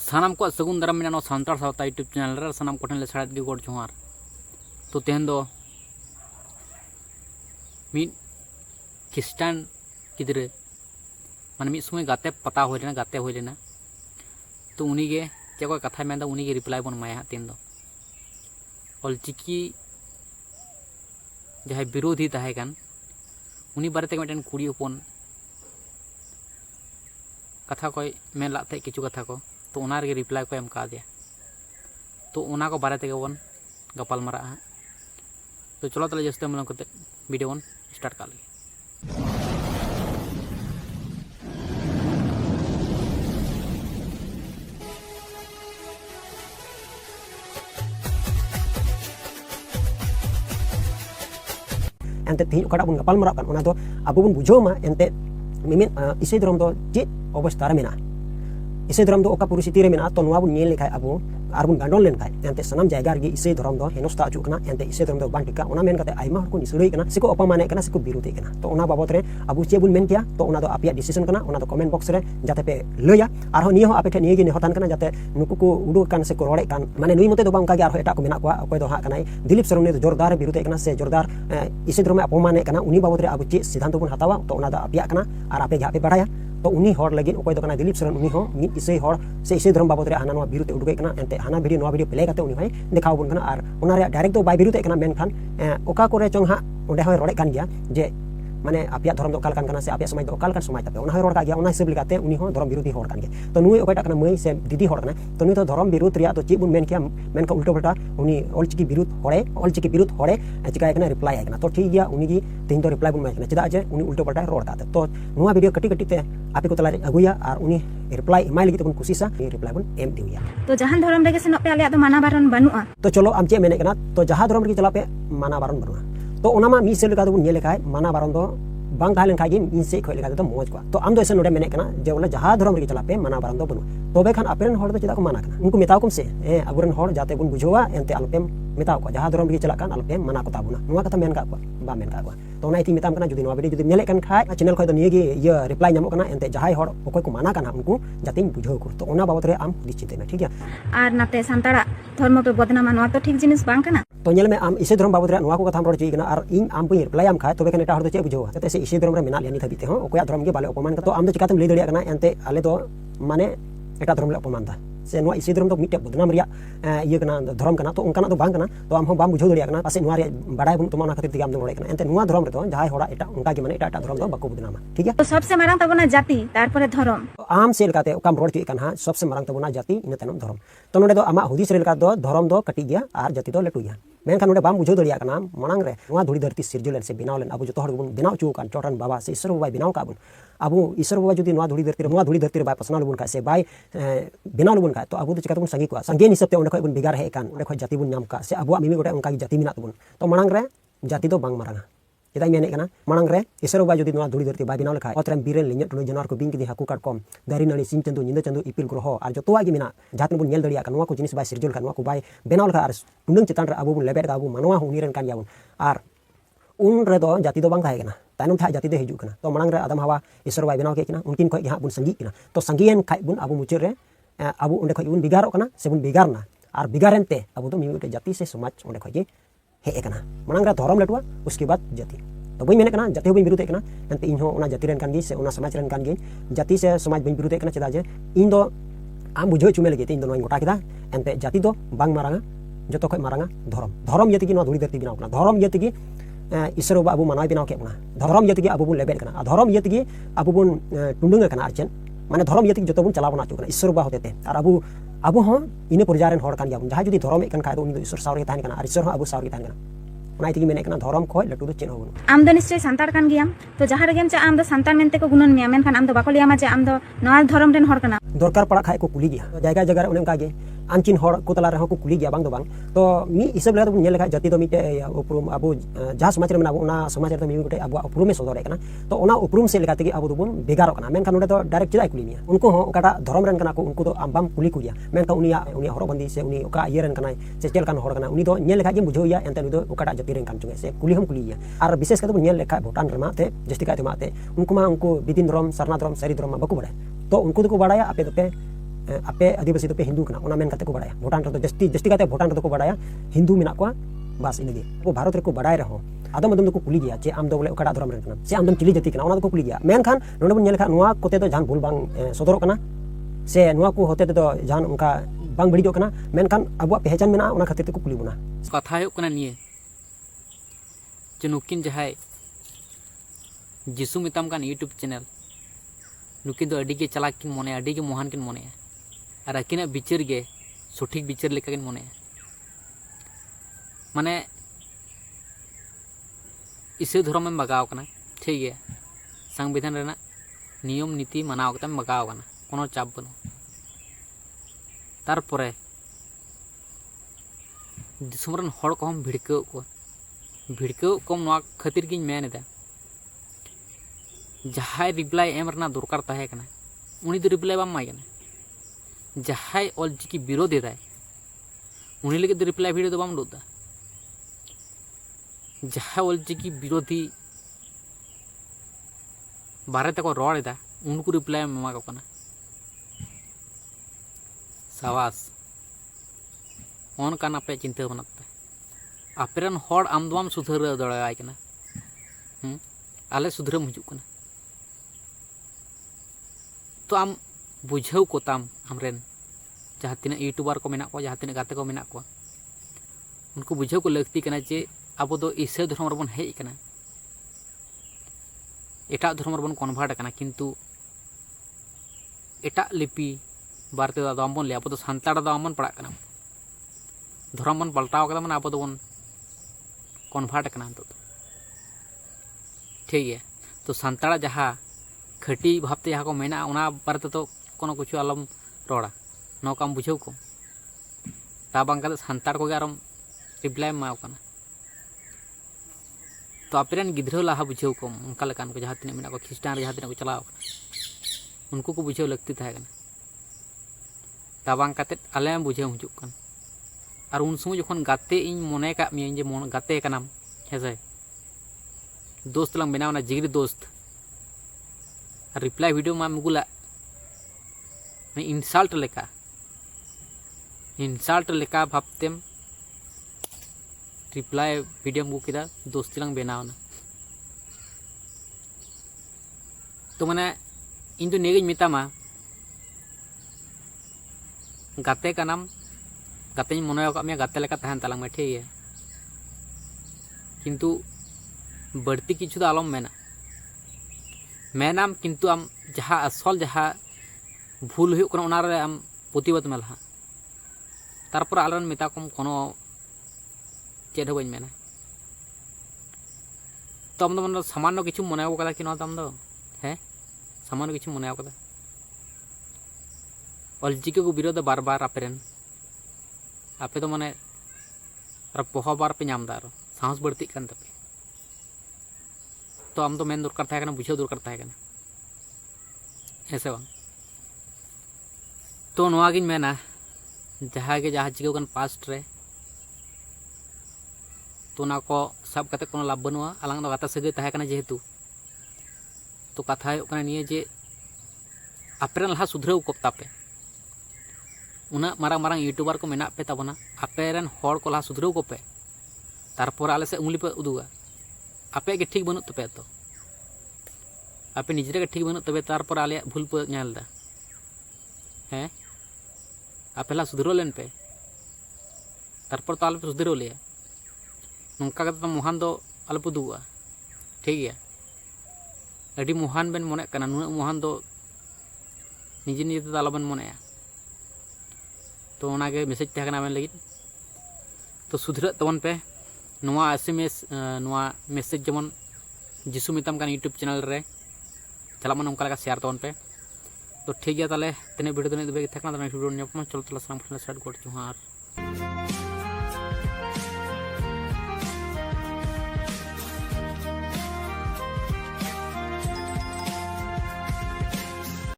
सानाम को सगुन दाराम मेना सानतार सावता यूट्यूब चैनल रे सानाम को ठन ले साड़ात गे गोड़ जोहार। तो तेहन दो मिद खिस्टान गिद्रे माने मिद समय गाते पता होय लेना गाते होय लेना तो उनी गे चेको कथा मेंदा उनी गे रिप्लाई बन माया तेन दो ऑलचिकी जहां विरोधी ताहे कान उनी बारे मिटन कुड़ी हपन कथा को मेन लाते किछु कथा को तो उना रे रिप्लाई को एम का दिया तो उना को बारे तेगे बन गपाल मारा। तो चलो तले जस्ते मन करते वीडियो बन स्टार्ट कर लगे। एंते तीन ओकाटा बुन गपाल मारा कान तो आबो बुन बुझो मा एंते मिमिन इसे धरम तो जे अवस्था रे मेना इसे धरम तो ओका परिस्थिति रे मेना तो नवा बुन नेल लेखाय आबो आर बुन गांडोन लेन खाय एंते सनम जायगा रे इसे धरम दो हेनस्ता अचु कना एंते इसे धरम दो बांग टिका ओना मेन कते आइमा हर को निसुरई कना सिको अपमाने कना सिको बिरुते कना तो ओना बाबत रे आबो चे बुन मेन किया तो ओना दो आपिया डिसीजन कना ओना दो कमेंट बॉक्स रे जाते पे लया आर हो नियो आपे ठे निये गे नेहतान कना जाते नुकु को उडु कान से को रोड़े कान माने नुई मते दो बांग का गे आर हो एटा को मेना को अकोय दो हा कनाय दिलीप सरम ने तो जोरदार बिरुते कना से जोरदार इसे धरम अपमाने कना उनी बाबत रे आबो चे सिद्धांत बुन हतावा तो ओना दो आपिया कना आर आपे गे आपे बडाया तो उनी हर लगिन अकोय दो कना दिलीप सरन उनी हो मिद इसे हर से इसे धरम बाबत रे हाना नवा बिरुते उडुगे कना एंते हाना वीडियो नवा वीडियो प्ले काते उनी होय देखाव बुन कना आर ओना रे डायरेक्ट दो बाय बिरुते कना मेन खान ओका कोरे चोंग हा ओंडे होय रोड़े कान गया जे माने आपिया धरम दो काल कान से आपिया समाज दो काल कान समाज तापे ओना होय रोड़ का गया ओना हिसाब लेकाते उनी हो धरम विरोधी हर कान गया तो नुई ओकटा कना मई से दीदी हर कना तो नुई तो धरम विरोध रिया तो ची बुन मेन किया मेन का उल्टा पल्टा उनी ऑलचिकी विरोध हड़े चिकाय कना रिप्लाई आय कना तो ठीक गया उनी गी तीन तो रिप्लाई बुन माय कना चदा जे उनी उल्टा पल्टा रोड़ काते तो नुआ वीडियो कटी कटी ते आपे को तला रे अगुया आर उनी रिप्लाई इमाय लगी तो बुन खुशीसा रिप्लाई बुन एम दिया तो जहां धरम रे सेनो पे आले तो माना बारन बनुआ तो चलो आम चे मेने कना तो जहां धरम रे चला पे माना बारन बनुआ तो ओना मा मी से लगा बुन नेले खाय माना बारन दो बांग ताहलेन खाय गे इन से खोय लगा तो मोज को तो आम दो ऐसे नोडे मेने कना जे बोले जहां धरम रे चला पे माना बारन दो बनुआ तबे खान आपेरन हर दो चदा को माना कना उनको मेताव कुम से अबुरन हर जाते बुन बुझोवा एंते अलपे मेताव को जहां धरम रे चला कान अलपे माना को ताबुना नुआ कथा मेन का को बा मेन का को तो ओना इति मेताम कना जुदी नुआ वीडियो जुदी नेले कन खाय चैनल खोय दो निये गे ये रिप्लाई नामो कना एंते जहां हर ओकोय को माना कना उनको जाते बुझो को तो ओना बाबत रे आम दिचिते ना ठीक है आर नाते संताड़ा धर्म पे बदनाम नवा तो ठीक जिनिस बांग कना तो नेल में आम इसे धरम बाबत रे नुआ को कथा रोड ची कना आर इन आम पे रिप्लाई आम खाय तबे कने एटा हर दो चे बुझो तते से इसे धरम रे मेना लेनी थबिते हो ओकोया धरम गे बाले अपमान तो आम दो चिकातम ले दड़िया कना एंते आले दो माने एटा धरम ले अपमान दा से नुआ इसे धरम तो मिटे बदनाम रिया ये कना धरम कना तो उनकाना तो बांग कना तो आम हो बाम बुझो दड़िया कना पासे नुआ रे बाडाय बुन तुमा ना खातिर तिगाम दो रोड़े कना एंते नुआ धरम रे तो जहाय होड़ा एटा उनका गे माने एटा धरम दो बाको बदनामा ठीक है तो सबसे मारंग तबना जाति तारपरे धरम आम से लकाते ओकाम रोड ची कना सबसे मारंग तबना जाति इन तनम धरम तो नोडे दो आमा हुदिस रे लका दो धरम दो कटि गया आर जाति दो लटु गया मेनखान नोडे बाम बुझो दड़िया कना मांग रे नुआ धुड़ी धरती सिरजुलेन से बिनाव लेन अबो जतो हर बुन बिनाव चू कान चोटन बाबा से ईश्वर बाबा बिनाव का बुन अबो ईश्वर बाबा जुदी नुआ धुड़ी धरती रे बाय पसनाल बुन का से बाय बिनाव बुन का तो अबो तो चिका बुन संगी को संगे निसबते ओंडे खय बुन बिगार हे कान ओंडे खय जाति बुन नाम का से अबो मिमी गोटे उनका जाति मिना बुन तो मांग रे जाति दो बांग मारंगा चेदा मेने कना मांग रे ईश्वर बाबा जुदी नुआ धुड़ी धरती बाय बिनाव लेखाय ओतरेम बीरेन लिഞ്ഞ टुनो जानवर को बिंग किदि हाकु काटकम दारी नानी सिंह चंदू निंदा चंदू इपिल ग्रह और जतोवा गे मिना जातन बुन नेल दड़िया का नुआ को जिनिस बाय सिरजुल का नुआ को बाय बेनाव लेखा आर टुंडंग चितान रे अबो बुन लेबेट का अबो मानवा हुनीरन कान याबुन आर उन रे दो जाति दो बांग थाहे कना तायनम था जाति दे हिजु कना तो मांग रे आदम हवा ईश्वर बाय बेनाव के कना उनकिन खय हा बुन संगी कना तो संगियन खाय बुन अबो मुचर रे अबो उंडे खय बुन बिगारो कना से बुन बिगारना आर बिगारेनते अबो तो मिमी जाति से समाज उंडे खय गे हे कना मांग रे धरम लटुआ उसके बाद जाति तो बई मेने कना जाति बई विरुद्ध कना एंते इन हो ओना जाति रेन कान गे से ओना समाज रेन कान गे जाति से समाज बई विरुद्ध कना चदा जे इन दो आम बुझो चुमे लगे इन दो नोई गोटा केदा एंते जाति दो बांग मारांगा जतो खय मारांगा धरम यति की नो धुड़ी धरती बिनाव कना धरम यति की ईश्वर बाबा अबो मानाय बिनाव के बना धरम यति की अबो बुन लेबेल कना धरम यति की अबो बुन टुंडंग कना आरचन माने धरम यति की जतो बुन चला बना चुकना ईश्वर बाबा होते आर अबो हो इने परजारेन हर कान गया जहां जुदी धरम एकन खाय तो उनी ईश्वर सावरे ताहन कना आर ईश्वर हो अबो सावरे ताहन कना ओना इति मेने कना धरम खय लटु दो चेन हो आम दो निश्चय संतार कान गियाम तो जहां रेगेम चे आम दो संतार मेनते को गुणन मिया मेनखान आम दो बाको लियामा चे आम दो नवा धरम रेन हर कना दरकार पड़ा खाय को कुली गया जायगा जगह रे उनका गे आनचिन हर को तला रे को कुली गया बांग दो बांग तो मी हिसाब लेका नेल लेखा जाति दो मिटे उपरुम अबो जहां समाज रे मेना ओना समाज रे मी गोटे अबो उपरुम में सदरे कना तो ओना उपरुम से लेका तगी अबो दो बुन बेगारो कना मेनखान नोडे तो डायरेक्ट चला कुली मिया उनको हो ओकाटा धरम रेन कना को उनको तो आमबाम कुली कुरिया मेनखान उनी हर बंदी से उनी ओका ये रेन कना से चेल कान हर कना उनी दो नेल लेखा गे बुझोया एंते उनी दो ओकाटा जाति रेन कान चुगे से कुली हम कुलिया आर विशेष कर नेल लेखा भूटान रे माते जस्ती काते माते उनको मा उनको बिदिन धरम सरना धरम सरी धरम बको बड़े तो उनको तो को बड़ाया आपे दोपे आपे आदिवासी तो पे हिंदू कना ओना मेन काते को बड़ाया भूटान रे तो जस्ती काते भूटान रे तो को बड़ाया हिंदू मेना को बस इनगे वो भारत रे को बड़ाय रहो आदम आदम को कुली गया जे आम दो बोले ओकाडा धर्म रे कना से आम दम चिली जाति कना ओना को कुली गया मेन खान नोडे बन नेल खा नोआ कोते तो जान भूल बांग सदरो कना से नोआ को होते तो जान उनका बांग बड़ी जो कना मेन खान अबुआ पहचान मेना ओना खातिर को कुली बुना कथा हो कना निये जे नुकिन जहाय जिसु मिताम कान यूट्यूब चैनल नुकिन तो अडी के चलाक किन मने अडी के महान किन मने और अकिना बिचार गे सठिक बिचार लेका किन मने माने इसे धर्म में बगाव कना ठीक है संविधान रेना नियम नीति मानाव कते बगाव कना कोनो चाप बनो तारपरे दिसुम रन हड़ को हम भिड़काव कम नवा खातिर गिन मेन एदा जहाय रिप्लाई एम रना दरकार ताहे कना उनी तो रिप्लाई बाम माय कना जहाय ऑलचिकी विरोध एदाय उनी लगे तो रिप्लाई वीडियो तो बाम दोदा जहां ऑलचिकी विरोधी बारे तक रॉड एदा उनको रिप्लाई एमा को कना सावास ऑन काना पे चिंता बनते आपेरन हड़ आम दम सुधर दड़ाय कना आले सुधरम हिजुक कना तो आम बुझाव कोताम हमरेन जहाँ तीन यूट्यूबर को मेना को जहाँ तीन गाते को मेना को उनको बुझाव को लगती कना जे अब दो ईसाई धर्म रबन हेज कना एटा धर्म रबन कन्भार्ट कना किंतु एटा लिपि बारते दा दाम बन ले अब तो सान्ताड़ दा मन पड़ा कना धर्म बन पलटाव कदा मन अब तो बन कन्भार्ट कना तो ठीक है तो सान्ताड़ जहाँ खटी भावते जहाँ को मेना उना बारते तो कोनो कुछ आलम रोड़ा नौकाम बुझाव को ता बांग कते सान्ताड़ को आरम रिप्लाई माव कना तो आपेरन गिद्रा लाहा बुझाव को उनका लेकान को जहाँ तीन मेना को ख्रिस्टान जहाँ तीन को चलाव उनको को बुझाव लगती था ता बांग कते आले बुझाव हिजुक कन और उन समय जखन गाते इन मने का मिया जे मन गाते कनाम हेसे दोस्त लंग बेनावना जिगरी दोस्त रिप्लाई वीडियो मा मुगुला इंसल्ट लेका भाबतेम रिप्लाई वीडियो मुगु किदा दोस्ती लंग बेनावना तो माने इन तो नेगे मितामा गाते कनाम गाते मने का मिया गाते लेका तहन तालांग में ठीक है किंतु बढ़ती किछु तो आलम मेना मेनाम किंतु आम जहाँ असल जहाँ भूल हुई उनारे आम प्रतिबाद में लहा तारपर आलन मेता कम कोनो चेद बन मेना तो आम दो सामान्य किछु मने कदा कि नोआ आम दो हैं सामान्य किछु मने कदा ऑलचिकी को विरोध बार बार आपेरन आपे तो माने पह बार पे नाम दा साहस बढ़ती कान तपे तो आम तो मेन दरकार था बुझाव दरकार था ऐसे बांग तो नोआगिन मेना जहाँ के जहाँ चिकान पास्ट रे तो ना को सब कते कोनो लाभ बनुआ आलांग दो गाता सगे ताहे कना जेहेतु तो कथा हो कना निये जे आपेरन लहा सुधराव कोप्तापे उना मारांग मारांग यूट्यूबर को मेना पे ताबना आपेरन हड़ को लहा सुधराव कोपे तारपर आले से उंगली पे उदुगा आपे के ठीक बनू तपे तो आपे निजरे के ठीक बनू तबे तारपर आले भूल पे नेलदा हैं आपे ला सुधरो लेन पे तारपर तो आले पे सुधरो लिया नोंका कते तो महान दो आले पे दुआ ठीक है अडी महान बेन मने कना नुना महान दो निजे निजे तो आलो बेन मने तो ओनागे मैसेज तहे कना बेन लगी तो सुधर तबन पे नोआ एसएमएस नोआ मैसेज जेमन जिसु मिताम कान यूट्यूब चैनल रे चला मन उनका लगा शेयर तबन पे तो ठीक है ताले तेने वीडियो तो नहीं देबे थकना तो वीडियो ने चलो चलो सलाम स्टार्ट कर जोहार।